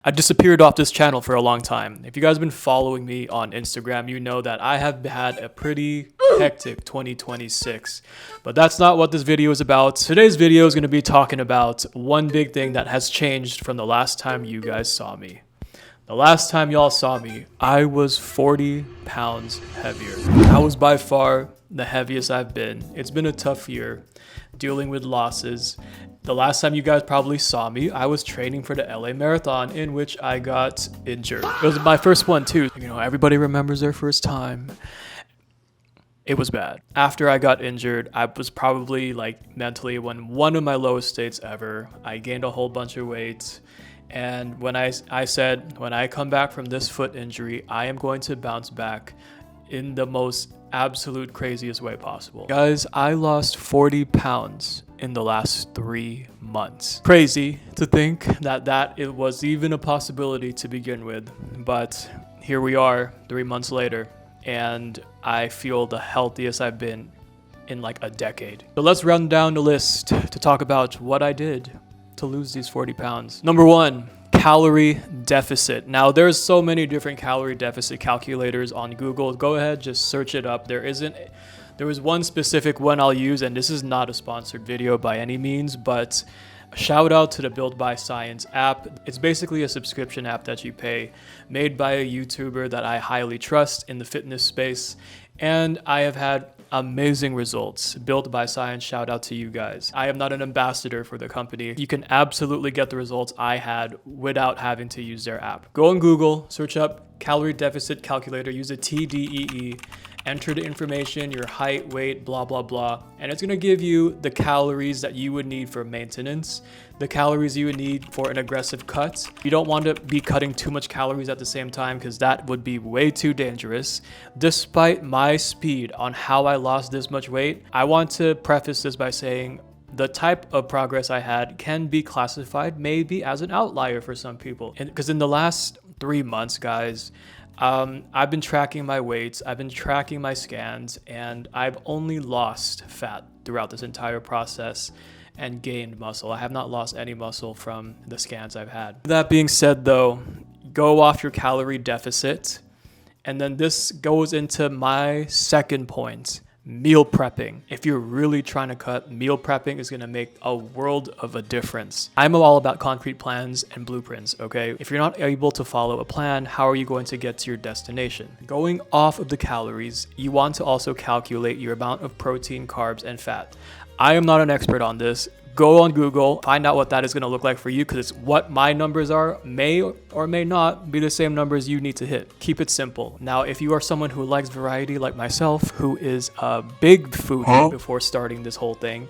I disappeared off this channel for a long time. If you guys have been following me on Instagram, you know that I have had a pretty hectic 2026. But that's not what this video is about. Today's video is going to be talking about one big thing that has changed from the last time you guys saw me. The last time y'all saw me, I was 40 pounds heavier. I was by far the heaviest I've been. It's been a tough year dealing with losses. The last time you guys probably saw me, I was training for the LA Marathon, in which I got injured. It was my first one too. You know, everybody remembers their first time. It was bad. After I got injured, I was probably like mentally in one of my lowest states ever. I gained a whole bunch of weight. And when I said, when I come back from this foot injury, I am going to bounce back in the most absolute craziest way possible. Guys, I lost 40 pounds in the last 3 months. Crazy to think that it was even a possibility to begin with, but here we are 3 months later, and I feel the healthiest I've been in like a decade. So let's run down the list to talk about what I did to lose these 40 pounds. Number 1, calorie deficit. Now there's so many different calorie deficit calculators on Google. Go ahead, just search it up. There was one specific one I'll use, and this is not a sponsored video by any means, but shout out to the Built by Science app. It's basically a subscription app that you pay, made by a YouTuber that I highly trust in the fitness space, and I have had amazing results. Built by Science, shout out to you guys. I am not an ambassador for the company. You can absolutely get the results I had without having to use their app. Go on Google, search up calorie deficit calculator, use a TDEE, enter the information, your height, weight, blah, blah, blah. And it's gonna give you the calories that you would need for maintenance, the calories you would need for an aggressive cut. You don't want to be cutting too much calories at the same time because that would be way too dangerous. Despite my speed on how I lost this much weight, I want to preface this by saying the type of progress I had can be classified maybe as an outlier for some people. Because in the last 3 months, guys, I've been tracking my weights, I've been tracking my scans, and I've only lost fat throughout this entire process and gained muscle. I have not lost any muscle from the scans I've had. That being said though, go off your calorie deficit. And then this goes into my second point. Meal prepping. If you're really trying to cut, meal prepping is going to make a world of a difference. I'm all about concrete plans and blueprints, okay? If you're not able to follow a plan, how are you going to get to your destination? Going off of the calories, you want to also calculate your amount of protein, carbs, and fat. I am not an expert on this. Go on Google, find out what that is going to look like for you, because it's what my numbers are may or may not be the same numbers you need to hit. Keep it simple. Now, if you are someone who likes variety like myself, who is a big foodie before starting this whole thing,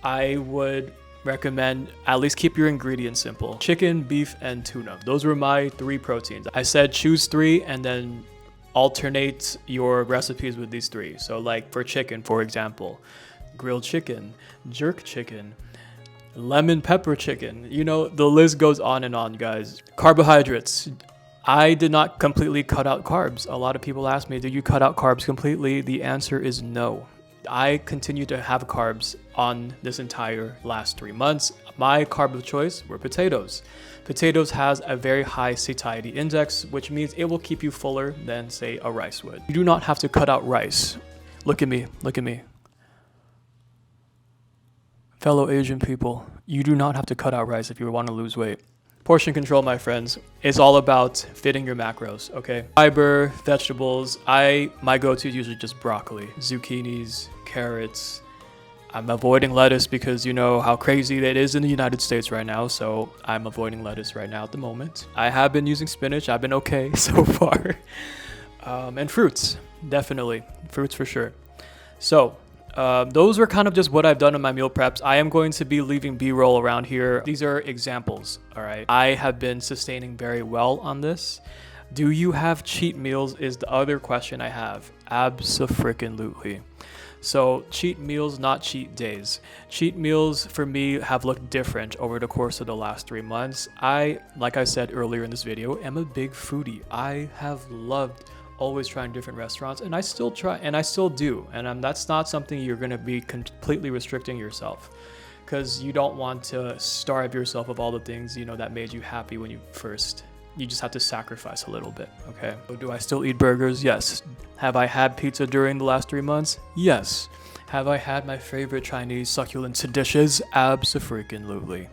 I would recommend at least keep your ingredients simple. Chicken, beef, and tuna. Those were my 3 proteins. I said choose 3 and then alternate your recipes with these 3. So like for chicken, for example, grilled chicken, jerk chicken, lemon pepper chicken. You know, the list goes on and on, guys. Carbohydrates. I did not completely cut out carbs. A lot of people ask me, did you cut out carbs completely? The answer is no. I continue to have carbs on this entire last 3 months. My carb of choice were potatoes. Potatoes has a very high satiety index, which means it will keep you fuller than, say, a rice would. You do not have to cut out rice. Look at me, look at me. Fellow Asian people, you do not have to cut out rice if you want to lose weight. Portion control, my friends, is all about fitting your macros, okay? Fiber, vegetables, my go-to is usually just broccoli, zucchinis, carrots. I'm avoiding lettuce because you know how crazy it is in the United States right now, so I'm avoiding lettuce right now at the moment. I have been using spinach, I've been okay so far. And fruits, definitely, fruits for sure. So, those are kind of just what I've done in my meal preps. I am going to be leaving B-roll around here. These are examples, all right? I have been sustaining very well on this. Do you have cheat meals is the other question I have. Abso-freaking-lutely. So cheat meals, not cheat days. Cheat meals for me have looked different over the course of the last 3 months. Like I said earlier in this video, am a big foodie. I have loved always trying different restaurants, and I still try, and I still do, and that's not something you're going to be completely restricting yourself. because you don't want to starve yourself of all the things, you know, that made you happy when you just have to sacrifice a little bit, okay? So do I still eat burgers? Yes. Have I had pizza during the last 3 months? Yes. Have I had my favorite Chinese succulent dishes? Abso-freaking-lutely.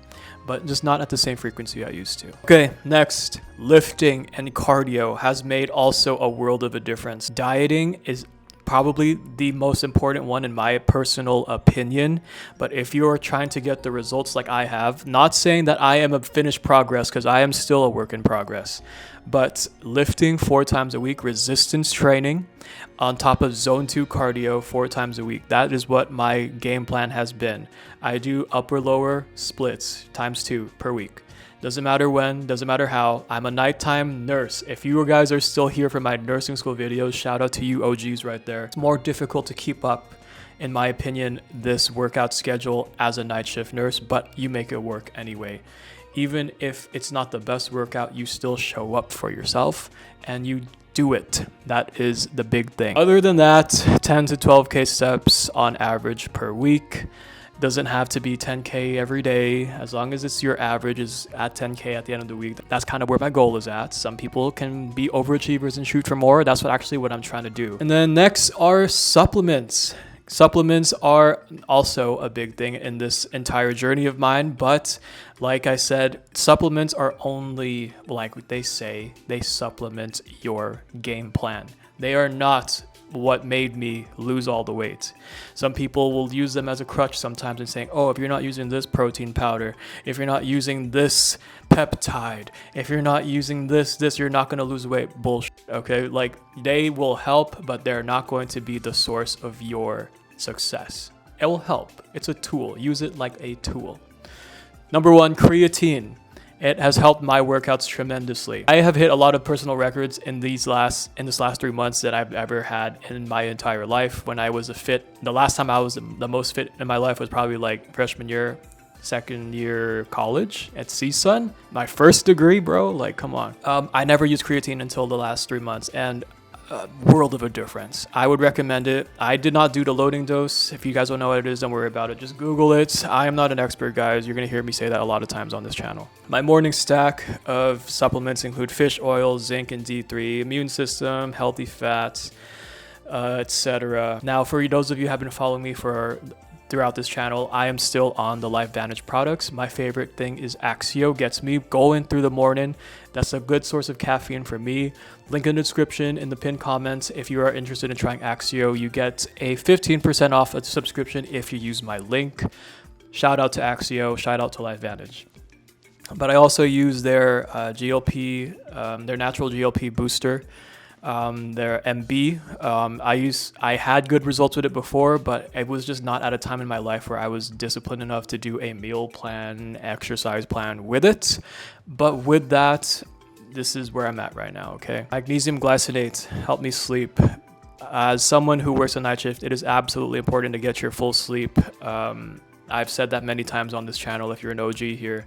But just not at the same frequency I used to. Okay, next, lifting and cardio has made also a world of a difference. Dieting is probably the most important one in my personal opinion, but if you're trying to get the results like I have, not saying that I am a finished progress, because I am still a work in progress, but lifting 4 times a week, resistance training on top of zone 2 cardio 4 times a week, that is what my game plan has been. I do upper lower splits times 2 per week. Doesn't matter when, doesn't matter how. I'm a nighttime nurse. If you guys are still here for my nursing school videos, shout out to you OGs right there. It's more difficult to keep up, in my opinion, this workout schedule as a night shift nurse, but you make it work anyway. Even if it's not the best workout, you still show up for yourself and you do it. That is the big thing. Other than that, 10 to 12K steps on average per week. Doesn't have to be 10K every day. As long as it's your average is at 10K at the end of the week, that's kind of where my goal is at. Some people can be overachievers and shoot for more. That's what I'm trying to do. And then next are supplements. Supplements are also a big thing in this entire journey of mine, but like I said, supplements are only, like they say, they supplement your game plan. They are not what made me lose all the weight. Some people will use them as a crutch sometimes and saying, oh, if you're not using this protein powder, if you're not using this peptide, if you're not using this, you're not going to lose weight. Bullshit. Okay, like they will help, but they're not going to be the source of your success. It will help. It's a tool. Use it like a tool. Number 1, creatine. It has helped my workouts tremendously. I have hit a lot of personal records in this last 3 months that I've ever had in my entire life. When I was the last time I was the most fit in my life was probably like freshman year, second year college at CSUN. My first degree, bro, like come on. I never used creatine until the last 3 months, and world of a difference. I would recommend it. I did not do the loading dose. If you guys don't know what it is, don't worry about it. Just Google it. I am not an expert, guys. You're going to hear me say that a lot of times on this channel. My morning stack of supplements include fish oil, zinc, and D3, immune system, healthy fats, etc. Now, for those of you who have been following me throughout this channel, I am still on the LifeVantage products. My favorite thing is Axio. Gets me going through the morning. That's a good source of caffeine for me. Link in the description, in the pinned comments. If you are interested in trying Axio, you get a 15% off a subscription if you use my link. Shout out to Axio. Shout out to LifeVantage. But I also use their GLP, their natural GLP booster. Their MB. I had good results with it before, but it was just not at a time in my life where I was disciplined enough to do a meal plan, exercise plan with it. But with that, this is where I'm at right now, okay? Magnesium glycinate helped me sleep. As someone who works a night shift, it is absolutely important to get your full sleep. I've said that many times on this channel if you're an OG here.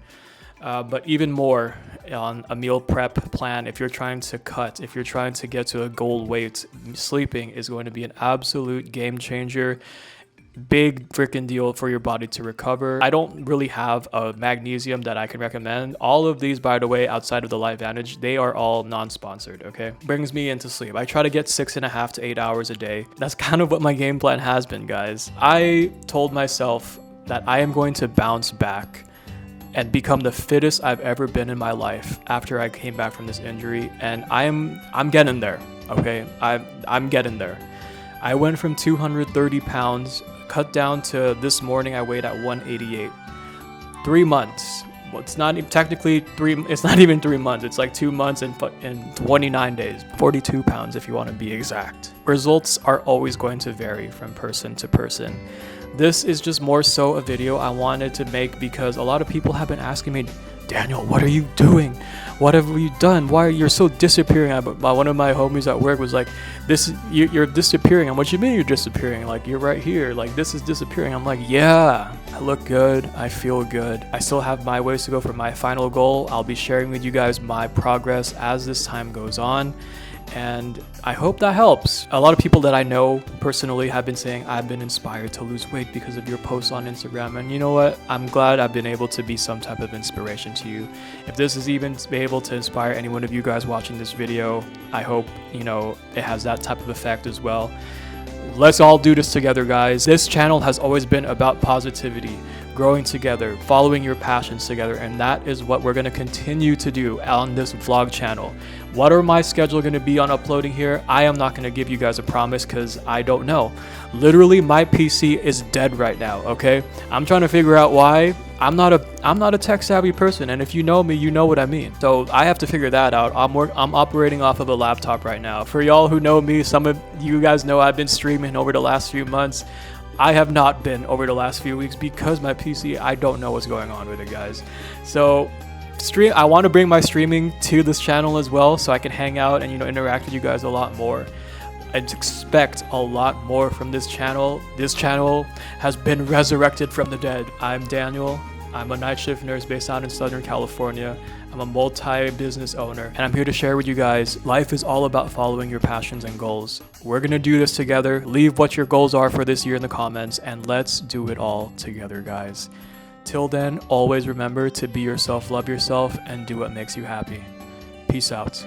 But even more on a meal prep plan, if you're trying to cut, if you're trying to get to a goal weight, sleeping is going to be an absolute game changer. Big freaking deal for your body to recover. I don't really have a magnesium that I can recommend. All of these, by the way, outside of the LifeVantage, they are all non-sponsored, okay? Brings me into sleep. I try to get 6.5 to 8 hours a day. That's kind of what my game plan has been, guys. I told myself that I am going to bounce back and become the fittest I've ever been in my life after I came back from this injury, and I'm getting there, okay? I'm getting there. I went from 230 pounds, cut down to this morning I weighed at 188. 3 months. Well, it's not technically it's not even 3 months. It's like 2 months and 29 days. 42 pounds if you want to be exact. Results are always going to vary from person to person. This is just more so a video I wanted to make because a lot of people have been asking me, Daniel, what are you doing? What have you done? Why are you so disappearing? One of my homies at work was like, you're disappearing. And what you mean you're disappearing? Like, you're right here. Like, this is disappearing. I'm like, yeah, I look good. I feel good. I still have my ways to go for my final goal. I'll be sharing with you guys my progress as this time goes on. and I hope that helps. A lot of people that I know personally have been saying I've been inspired to lose weight because of your posts on Instagram, and you know what? I'm glad I've been able to be some type of inspiration to you. If this is even able to inspire any one of you guys watching this video, I hope, you know, it has that type of effect as well. Let's all do this together, guys. This channel has always been about positivity, growing together, following your passions together, and that is what we're going to continue to do on this vlog channel. What are my schedule going to be on uploading here? I am not going to give you guys a promise because I don't know. Literally, my PC is dead right now, okay? I'm trying to figure out why. I'm not a tech savvy person, and if you know me, you know what I mean. So I have to figure that out. I'm operating off of a laptop right now. For y'all who know me, some of you guys know I've been streaming over the last few months. I have not been over the last few weeks because my PC, I don't know what's going on with it, guys. So I want to bring my streaming to this channel as well, so I can hang out and, you know, interact with you guys a lot more. I expect a lot more from this channel. This channel has been resurrected from the dead. I'm Daniel. I'm a night shift nurse based out in Southern California. I'm a multi-business owner, and I'm here to share with you guys, life is all about following your passions and goals. We're gonna do this together. Leave what your goals are for this year in the comments, and let's do it all together, guys. Till then, always remember to be yourself, love yourself, and do what makes you happy. Peace out.